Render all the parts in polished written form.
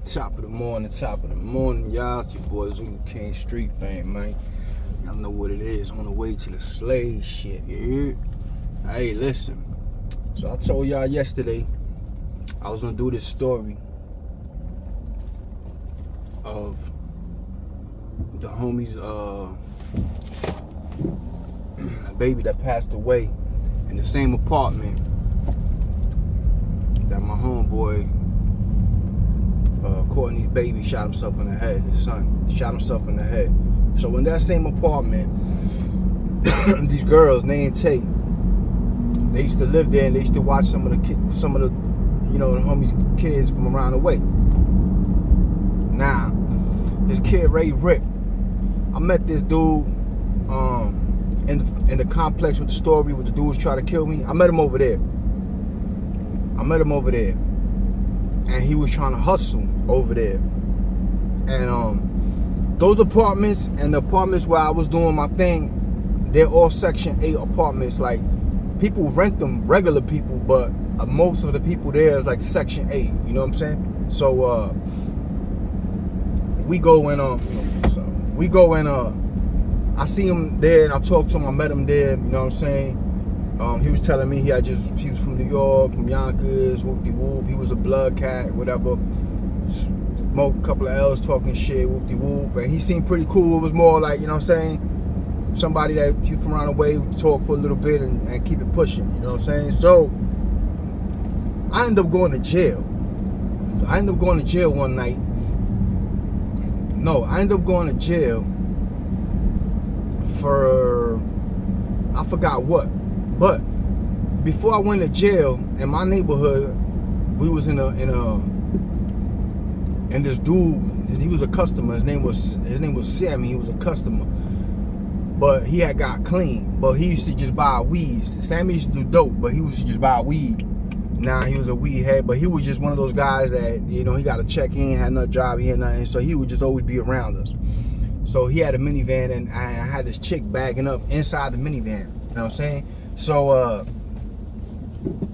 Top of the morning, y'all. It's your boy Zulu King Street Fame, man. Y'all know what it is. On the way to the slave shit, you hear? Hey, listen. So I told y'all yesterday I was gonna do this story of the homie's baby that passed away in the same apartment that my homeboy Courtney's baby shot himself in the head. His son shot himself in the head. So in that same apartment, these girls, Nay and Tate, they used to live there and they used to watch some of the the homies' kids from around the way. Now, this kid Ray Rip, I met this dude in the complex with the story where the dudes try to kill me. I met him over there. And he was trying to hustle over there. And those apartments and the apartments where I was doing my thing, they're all Section 8 apartments. Like, people rent them, regular people, but most of the people there is like Section 8. You know what I'm saying? So we go and I see him there and I talked to him. I met him there. You know what I'm saying? He was telling me he was from New York, from Yonkers, whoop-de-whoop. He was a blood cat, whatever. Smoked a couple of L's, talking shit, whoop-de-whoop. And he seemed pretty cool. It was more like, you know what I'm saying, somebody that you from around the way would talk for a little bit and keep it pushing, you know what I'm saying? So I ended up going to jail. One night. No, I ended up going to jail for, I forgot what. But before I went to jail, in my neighborhood, we was in this dude, he was a customer. His name was Sammy. He was a customer, but he had got clean. But he used to just buy weed. Sammy used to do dope, but he used to just buy weed. Now he was a weed head, but he was just one of those guys that, he got a check. He ain't had no job. He had nothing, so he would just always be around us. So he had a minivan, and I had this chick bagging up inside the minivan. You know what I'm saying? So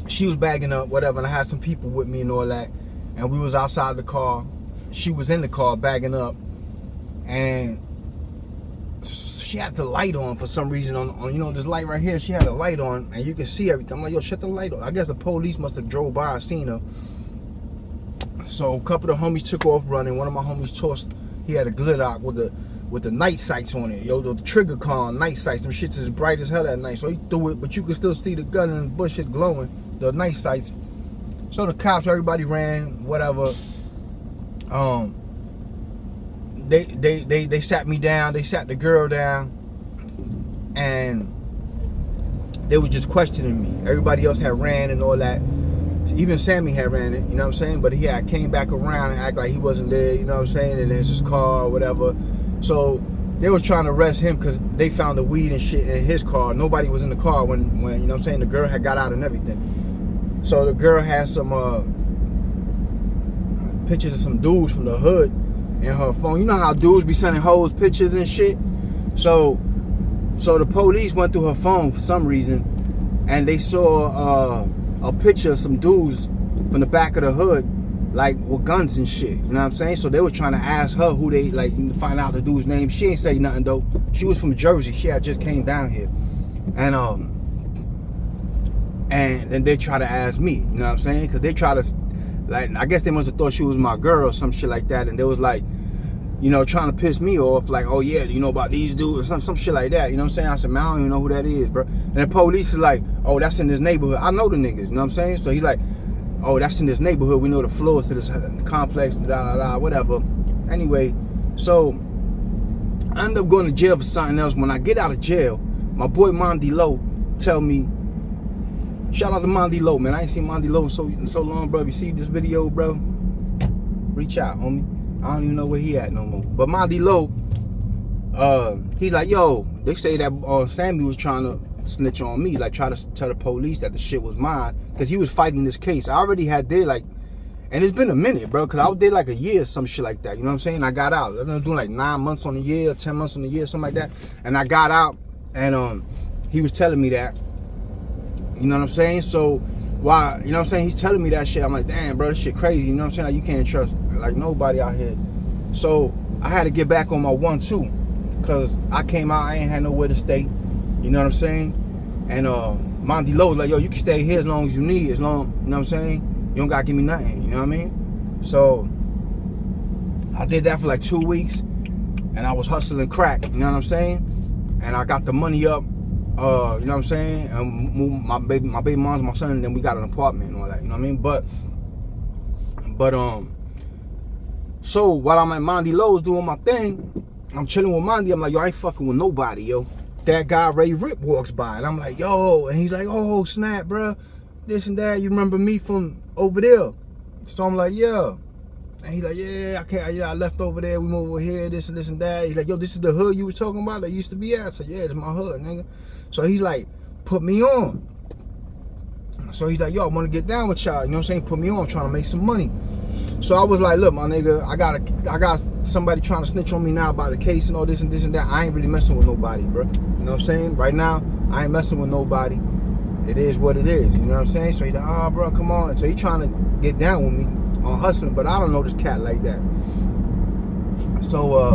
she was bagging up, whatever, and I had some people with me and all that, and we was outside the car. She was in the car bagging up, and she had the light on for some reason on this light right here. She had a light on, and you can see everything. I'm like, yo, shut the light on. I guess the police must have drove by and seen her. So a couple of the homies took off running. One of my homies tossed. He had a Gliddock with the night sights on it, the trigger con night sights. Them shits is bright as hell at night. So he threw it, but you could still see the gun in the bushes glowing, the night sights. So the cops, everybody ran, whatever. They sat me down. They sat the girl down, and they was just questioning me. Everybody else had ran and all that. Even Sammy had ran it, you know what I'm saying? But he had came back around and act like he wasn't there, you know what I'm saying? And it's his car or whatever. So they was trying to arrest him because they found the weed and shit in his car. Nobody was in the car when you know what I'm saying, the girl had got out and everything. So the girl had some pictures of some dudes from the hood in her phone. You know how dudes be sending hoes pictures and shit? So the police went through her phone for some reason, and they saw a picture of some dudes from the back of the hood, like with guns and shit, you know what I'm saying? So they were trying to ask her who they, like, find out the dude's name. She ain't say nothing though. She was from Jersey. She had just came down here, and then they try to ask me, you know what I'm saying? Because they try to, like, I guess they must have thought she was my girl or some shit like that, and they was like, trying to piss me off, like, oh yeah, you know about these dudes, or some shit like that, you know what I'm saying? I said, man, I don't even know who that is, bro. And the police is like, oh, that's in this neighborhood. I know the niggas, you know what I'm saying? So he's like, oh, that's in this neighborhood. We know the floors to this complex, whatever. Anyway, so I ended up going to jail for something else. When I get out of jail, my boy Mondi Low tell me, shout out to Mondi Low, man. I ain't seen Mondi Low in so long, bro. If you see this video, bro, reach out, homie. I don't even know where he at no more. But Mondi Low, he's like, yo, they say that Sammy was trying to snitch on me, like try to tell the police that the shit was mine, because he was fighting this case. I already had did like, and it's been a minute, bro, because I did like a year or some shit like that, you know what I'm saying? I got out. I've been doing like 9 months on the year, 10 months on the year, something like that. And I got out, and he was telling me that, you know what I'm saying? So why, you know what I'm saying, he's telling me that shit. I'm like, damn, bro, this shit crazy. You know what I'm saying? Like, you can't trust like nobody out here. So I had to get back on my 1-2 because I came out, I ain't had nowhere to stay. You know what I'm saying? And Monty Lowe was like, yo, you can stay here as long as you need, as long, you know what I'm saying? You don't gotta give me nothing, you know what I mean? So I did that for like 2 weeks, and I was hustling crack, you know what I'm saying? And I got the money up, you know what I'm saying? And moved my baby mom's my son, and then we got an apartment and all that, you know what I mean? But so while I'm at Monty Lowe's doing my thing, I'm chilling with Monty. I'm like, yo, I ain't fucking with nobody, yo. That guy Ray Rip walks by, and I'm like, yo, and he's like, oh snap, bro, this and that. You remember me from over there? So I'm like, yeah. And he's like, yeah, I can't. Yeah, I left over there. We moved over here. This and that. He's like, yo, this is the hood you was talking about that used to be at. I said, yeah, it's my hood, nigga. So he's like, put me on. So he's like, yo, I want to get down with y'all. You know what I'm saying? Put me on. I'm trying to make some money. So I was like, look, my nigga, I got somebody trying to snitch on me now about the case and all this and that. I ain't really messing with nobody, bro. You know what I'm saying? Right now, I ain't messing with nobody. It is what it is. You know what I'm saying? So he's like, oh, bro, come on. So he trying to get down with me on hustling, but I don't know this cat like that. So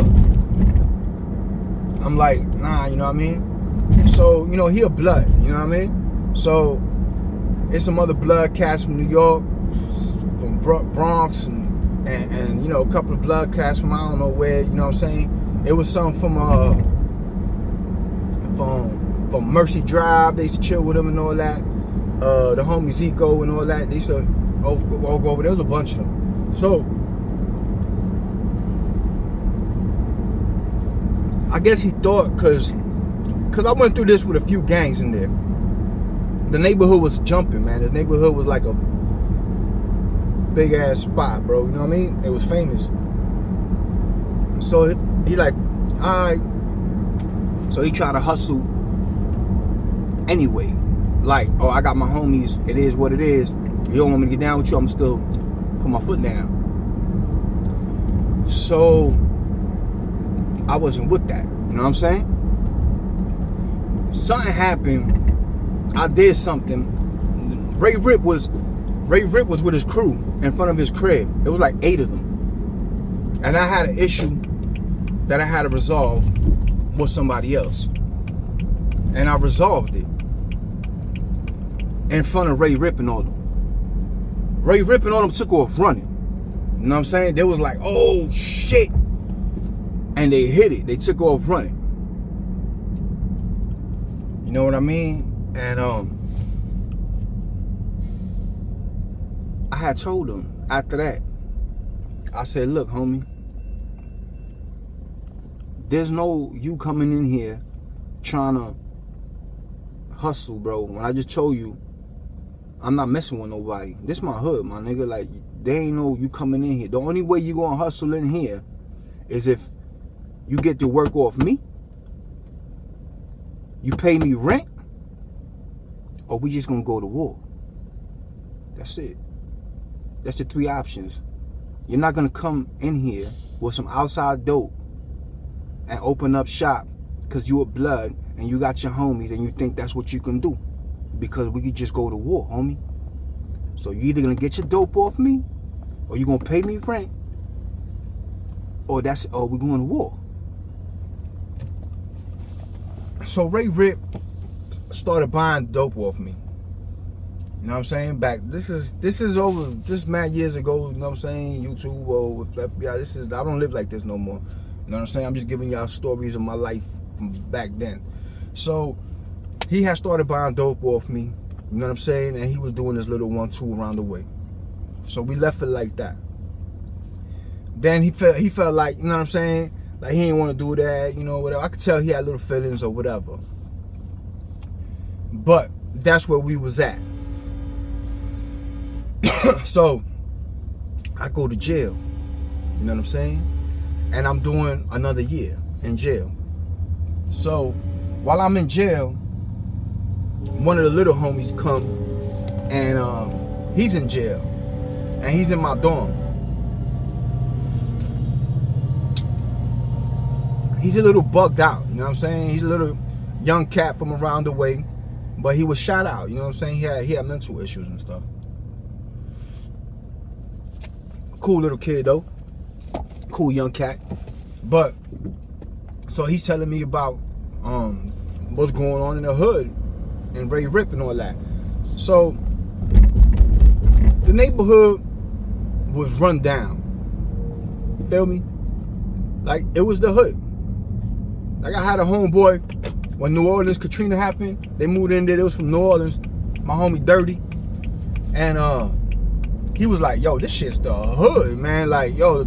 I'm like, nah, you know what I mean? So, you know, he a blood, you know what I mean? So it's some other blood cats from New York, from Bronx, and you know, a couple of blood cats from I don't know where, you know what I'm saying? It was some from Mercy Drive. They used to chill with them and all that. The homie Zico and all that. They used to all go over there. There was a bunch of them. So I guess he thought, cause I went through this with a few gangs in there. The neighborhood was jumping, man. The neighborhood was like a big ass spot, bro. You know what I mean? It was famous. So he's like, all right. So he tried to hustle anyway. Like, oh, I got my homies. It is what it is. You don't want me to get down with you, I'm still put my foot down. So I wasn't with that. You know what I'm saying? Something happened. I did something. Ray Rip was with his crew in front of his crib. It was like 8 of them. And I had an issue that I had to resolve with somebody else. And I resolved it in front of Ray Rip and all them. Ray Rip and all them took off running. You know what I'm saying? They was like, oh shit. And they hit it. They took off running. You know what I mean? And I had told him after that, I said, look, homie, there's no you coming in here trying to hustle, bro. When I just told you, I'm not messing with nobody. This my hood, my nigga. Like, there ain't no you coming in here. The only way you gonna hustle in here is if you get to work off me, you pay me rent, or we just gonna go to war. That's it. That's the 3 options. You're not gonna come in here with some outside dope and open up shop because you a blood and you got your homies and you think that's what you can do, because we could just go to war, homie. So you either gonna get your dope off me, or you gonna pay me rent, or we going to war. So Ray Rip started buying dope off me. You know what I'm saying? This is over, this mad years ago, you know what I'm saying? YouTube or with FBI, I don't live like this no more. You know what I'm saying? I'm just giving y'all stories of my life from back then. So he had started buying dope off me, you know what I'm saying? And he was doing this little 1-2 around the way. So we left it like that. Then he felt like, you know what I'm saying? Like he didn't want to do that, you know, whatever. I could tell he had little feelings or whatever. But that's where we was at. So I go to jail, you know what I'm saying? And I'm doing another year in jail. So while I'm in jail, one of the little homies come and he's in jail and he's in my dorm. He's a little bugged out, you know what I'm saying? He's a little young cat from around the way. But he was shot out, you know what I'm saying? He had mental issues and stuff. Cool little kid though. Cool young cat. But so he's telling me about what's going on in the hood and Ray Rip and all that. So the neighborhood was run down. You feel me? Like, it was the hood. Like, I had a homeboy when New Orleans Katrina happened. They moved in there. They was from New Orleans. My homie Dirty. And he was like, yo, this shit's the hood, man. Like, yo,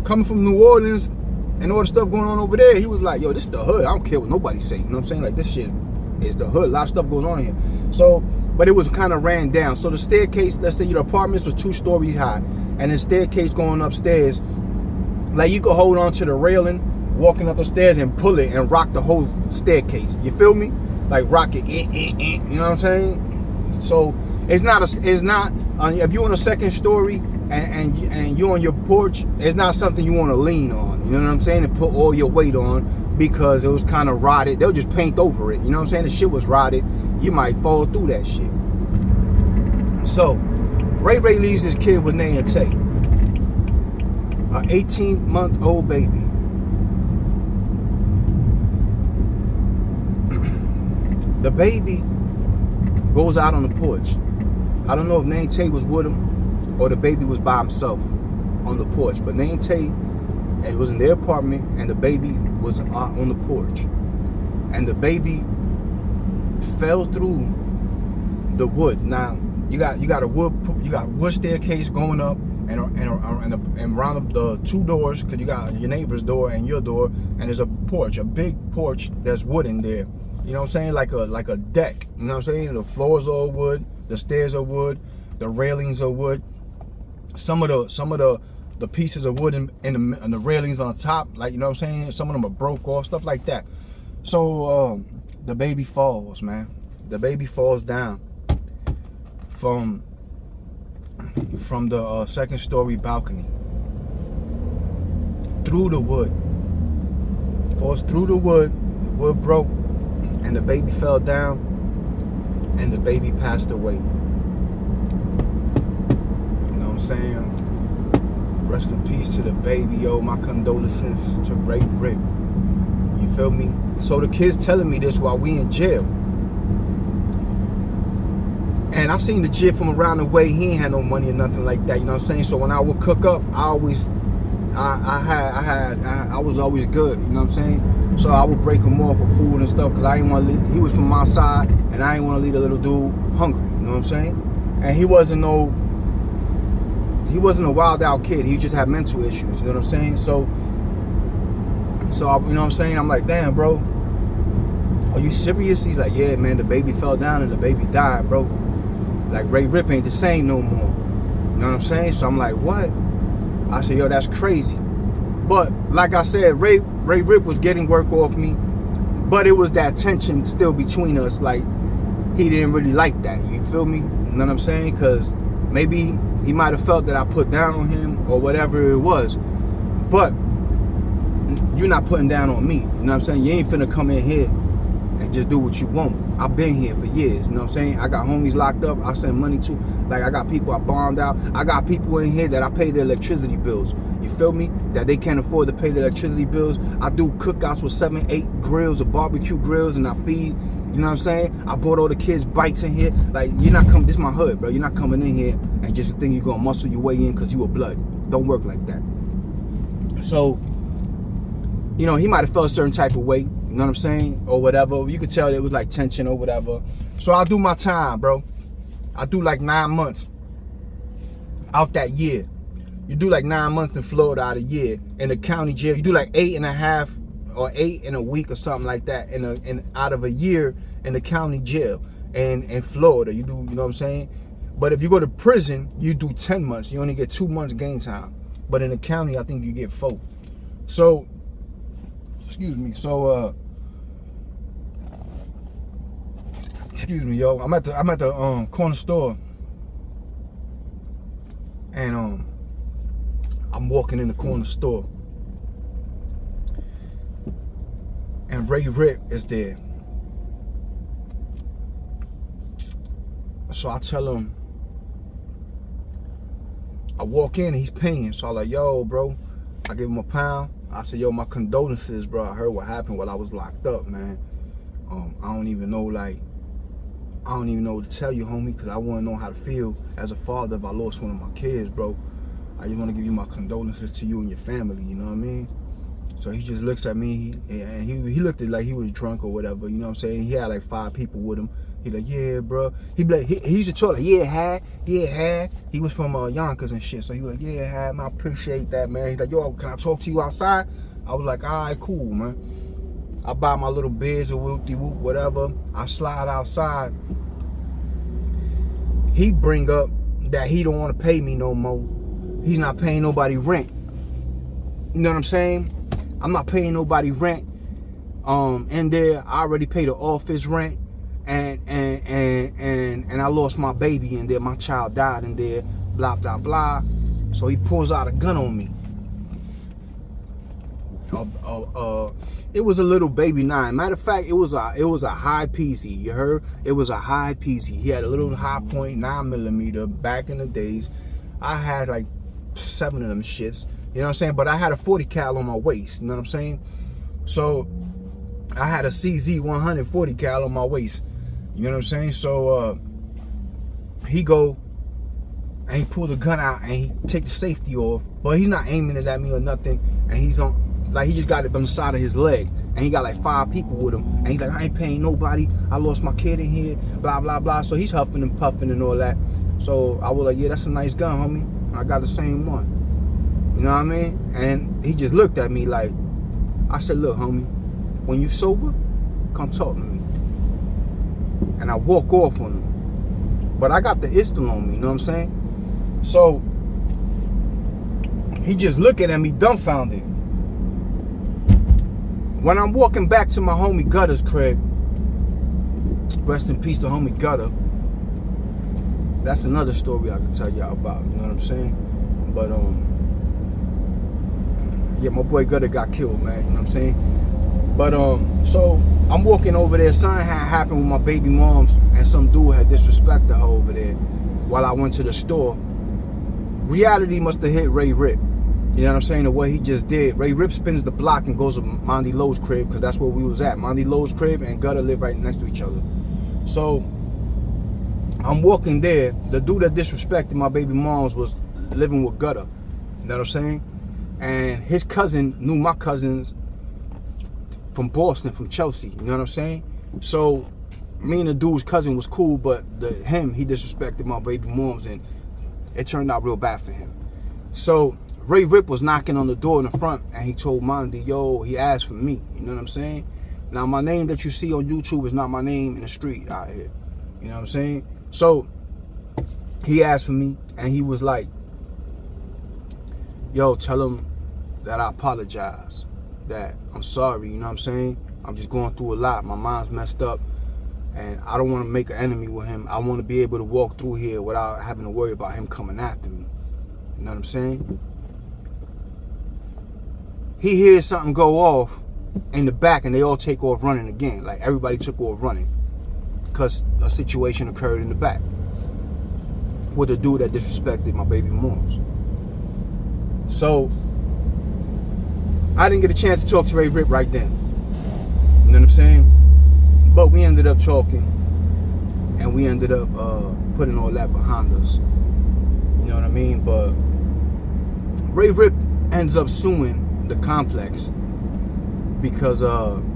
coming from New Orleans and all the stuff going on over there, he was like, yo, this is the hood. I don't care what nobody say. You know what I'm saying? Like, this shit is the hood. A lot of stuff goes on here. So, but it was kind of ran down. So the staircase, let's say your apartments were 2 stories high. And the staircase going upstairs, like, you could hold on to the railing walking up the stairs and pull it and rock the whole staircase. You feel me? Like, rock it. You know what I'm saying? So it's not if you're on a second story and you're on your porch, it's not something you want to lean on. You know what I'm saying? And put all your weight on, because it was kind of rotted. They'll just paint over it. You know what I'm saying? The shit was rotted. You might fall through that shit. So Ray leaves his kid with Nay and Tay, an 18-month-old baby. The baby goes out on the porch. I don't know if Nay and Tay was with him or the baby was by himself on the porch. But Nay and Tay, it was in their apartment, and the baby was on the porch. And the baby fell through the wood. Now you got wood staircase going up and around the 2 doors, because you got your neighbor's door and your door, and there's a porch, a big porch that's wood in there. You know what I'm saying? Like a deck. You know what I'm saying? The floors are wood, the stairs are wood, the railings are wood. Some of the pieces of wood in the railings on the top, like, you know what I'm saying? Some of them are broke off, stuff like that. So the baby falls, man. The baby falls down from the second story balcony through the wood. Falls through the wood broke, and the baby fell down, and the baby passed away. You know what I'm saying? Rest in peace to the baby, yo. My condolences to Ray Rip. You feel me? So the kid's telling me this while we in jail. And I seen the kid from around the way. He ain't had no money or nothing like that. You know what I'm saying? So when I would cook up, I was always good. You know what I'm saying? So I would break him off for food and stuff, because I didn't want to leave. He was from my side, and I didn't want to leave the little dude hungry. You know what I'm saying? And he wasn't a wild out kid. He just had mental issues. You know what I'm saying? So I, you know what I'm saying? I'm like, damn, bro, are you serious? He's like, yeah, man, the baby fell down and the baby died, bro. Like, Ray Rip ain't the same no more. You know what I'm saying? So I'm like, what? I said, yo, that's crazy. But like I said, Ray Rip was getting work off me, but it was that tension still between us. Like, he didn't really like that. You feel me? You know what I'm saying? Because maybe he might have felt that I put down on him or whatever it was. But you're not putting down on me. You know what I'm saying? You ain't finna come in here and just do what you want. I've been here for years. You know what I'm saying? I got homies locked up. I send money to. Like, I got people I bombed out. I got people in here that I pay their electricity bills. You feel me? That they can't afford to pay their electricity bills. I do cookouts with 7, 8 grills or barbecue grills, and I feed. You know what I'm saying? I bought all the kids bikes in here. Like, you're not coming. This is my hood, bro. You're not coming in here and just think you're gonna muscle your way in because you a blood. Don't work like that. So, you know, he might have felt a certain type of way. You know what I'm saying? Or whatever. You could tell it was like tension or whatever. So I do my time, bro. I do like 9 months out that year. You do like 9 months in Florida out a year. In the county jail, you do like 8.5 or 8 in a week or something like that. In out of a year in the county jail. And in Florida, you do, you know what I'm saying? But if you go to prison, you do 10 months. You only get 2 months game time. But in the county, I think you get 4. So, excuse me. So, excuse me, yo. I'm at the corner store, and I'm walking in the corner store, and Ray Rip is there. So I tell him, I walk in and he's paying. So I'm like, yo, bro. I give him a pound. I said, yo, my condolences, bro. I heard what happened while I was locked up, man. I don't even know what to tell you, homie, because I want to know how to feel as a father if I lost one of my kids, bro. I just want to give you my condolences to you and your family, you know what I mean? So he just looks at me, and he looked at like he was drunk or whatever, you know what I'm saying? He had like 5 people with him. He like, yeah, bro. He be like, he used to talk like, yeah, had. He was from Yonkers and shit, so he was like, yeah, had, man, I appreciate that, man. He's like, yo, can I talk to you outside? I was like, all right, cool, man. I buy my little beers or whoop-de-whoop, whatever. I slide outside. He bring up that he don't want to pay me no more. He's not paying nobody rent. You know what I'm saying? I'm not paying nobody rent. In there, I already paid the office rent, and I lost my baby in there. My child died in there. Blah blah blah. So he pulls out a gun on me. It was a little baby 9. Matter of fact, it was a high PC. You heard? It was a high PC. He had a little high point 9mm. Back in the days, I had like 7 of them shits. You know what I'm saying? But I had a 40 cal on my waist. You know what I'm saying? So I had a CZ 140 cal on my waist. You know what I'm saying? So he go and he pull the gun out and he take the safety off, but he's not aiming it at me or nothing. And he's on, like, he just got it on the side of his leg, and he got like 5 people with him, and he's like, I ain't paying nobody. I lost my kid in here. Blah blah blah. So he's huffing and puffing and all that. So I was like, yeah, that's a nice gun, homie. I got the same one. You know what I mean? And he just looked at me like, I said, look, homie, when you sober, come talk to me. And I walk off on him. But I got the pistol on me, you know what I'm saying? So he just looking at me dumbfounded. When I'm walking back to my homie Gutter's crib, rest in peace to homie Gutter. That's another story I can tell y'all about, you know what I'm saying? But yeah, my boy Gutter got killed, man, you know what I'm saying? But so I'm walking over there. Something had happened with my baby moms, and some dude had disrespected her over there while I went to the store. Reality must have hit Ray Rip. You know what I'm saying? The way he just did. Ray Rip spins the block and goes to Monty Lowe's crib, because that's where we was at. Monty Lowe's crib and Gutter lived right next to each other. So I'm walking there. The dude that disrespected my baby moms was living with Gutter. You know what I'm saying? And his cousin knew my cousins from Boston, from Chelsea. You know what I'm saying? So me and the dude's cousin was cool, but he disrespected my baby moms, and it turned out real bad for him. So Ray Rip was knocking on the door in the front, and he told Monty, yo, he asked for me. You know what I'm saying? Now, my name that you see on YouTube is not my name in the street out here. You know what I'm saying? So he asked for me, and he was like, yo, tell him that I apologize, that I'm sorry, you know what I'm saying? I'm just going through a lot. My mind's messed up, and I don't want to make an enemy with him. I want to be able to walk through here without having to worry about him coming after me. You know what I'm saying? He hears something go off in the back, and they all take off running again. Like, everybody took off running because a situation occurred in the back with a dude that disrespected my baby moms. So I didn't get a chance to talk to Ray Rip right then. You know what I'm saying? But we ended up talking, and we ended up putting all that behind us. You know what I mean? But Ray Rip ends up suing the complex because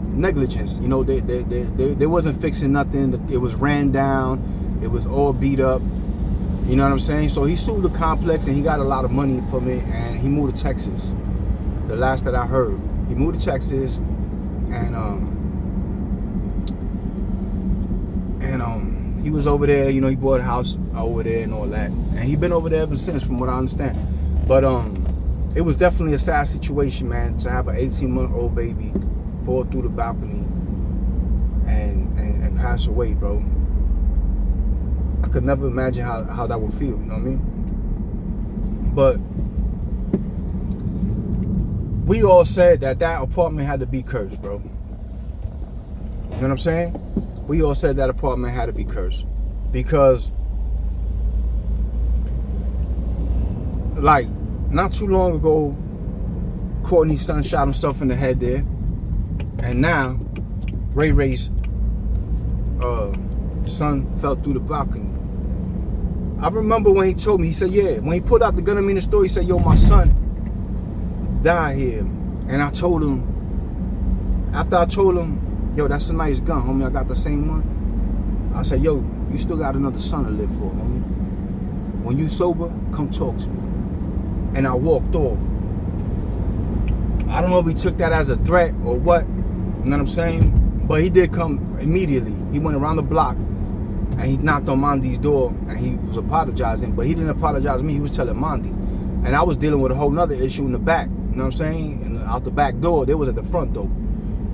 negligence. You know, they wasn't fixing nothing. It was ran down. It was all beat up. You know what I'm saying? So he sued the complex, and he got a lot of money from it, and he moved to Texas. The last that I heard, he moved to Texas, and he was over there. You know, he bought a house over there and all that, and he been over there ever since, from what I understand. But it was definitely a sad situation, man, to have an 18-month-old baby fall through the balcony and pass away, bro. I could never imagine how that would feel, you know what I mean? But we all said that apartment had to be cursed, bro. You know what I'm saying? We all said that apartment had to be cursed, because like, not too long ago, Courtney's son shot himself in the head there. And now, Ray Ray's son fell through the balcony. I remember when he told me, he said, yeah, when he pulled out the gun at me in the store, he said, yo, my son died here. And I told him, after I told him, yo, that's a nice gun, homie, I got the same one. I said, yo, you still got another son to live for, homie. When you sober, come talk to me. And I walked off. I don't know if he took that as a threat or what, you know what I'm saying? But he did come immediately. He went around the block and he knocked on Mandy's door and he was apologizing, but he didn't apologize to me, he was telling Mandy. And I was dealing with a whole nother issue in the back, you know what I'm saying? And out the back door, they was at the front door.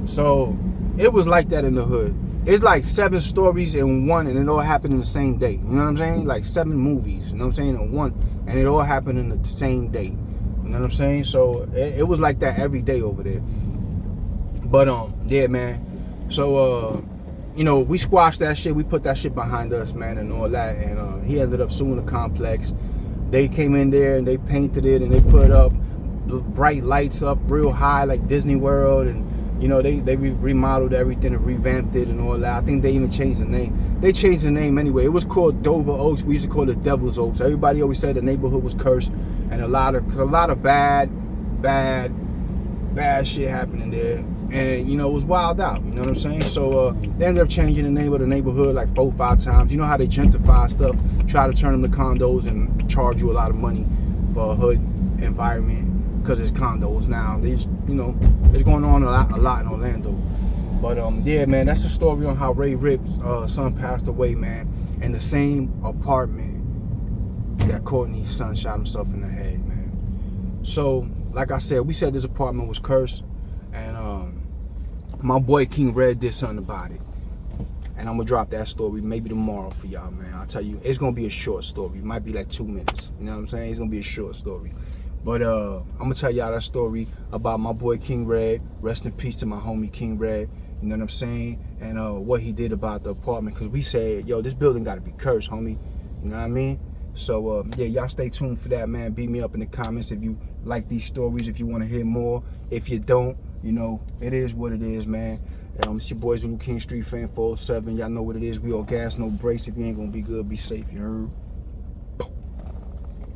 So it was like that in the hood. It's like 7 stories in one, and it all happened in the same day. You know what I'm saying? Like 7 movies, you know what I'm saying, in one, and it all happened in the same day. You know what I'm saying? So it was like that every day over there. But yeah, man. So you know, we squashed that shit. We put that shit behind us, man, and all that. And he ended up suing the complex. They came in there and they painted it and they put up bright lights up real high like Disney World, and you know, they remodeled everything and revamped it and all that. I think they even changed the name. They changed the name anyway. It was called Dover Oaks. We used to call it Devil's Oaks. Everybody always said the neighborhood was cursed, and a lot of bad shit happening there. And you know, it was wild out. You know what I'm saying? So they ended up changing the name of the neighborhood like 4 or 5 times. You know how they gentrify stuff, try to turn them to condos and charge you a lot of money for a hood environment. Because it's condos now. These, you know, it's going on a lot in Orlando. But yeah, man, that's the story on how Ray Rip's son passed away, man, in the same apartment that Courtney's son shot himself in the head, man. So, like I said, we said this apartment was cursed, and my boy King Red did something about it. And I'm gonna drop that story maybe tomorrow for y'all, man. I'll tell you, it's gonna be a short story. It might be like 2 minutes. You know what I'm saying? It's gonna be a short story. But I'm gonna tell y'all that story about my boy King Red. Rest in peace to my homie King Red. You know what I'm saying? And what he did about the apartment. Because we said, yo, this building gotta be cursed, homie. You know what I mean? So yeah, y'all stay tuned for that, man. Beat me up in the comments if you like these stories, if you want to hear more. If you don't, you know, it is what it is, man. It's your boy Zulu King Street Fan 407. Y'all know what it is. We all gas, no brakes. If you ain't gonna be good, be safe. You heard?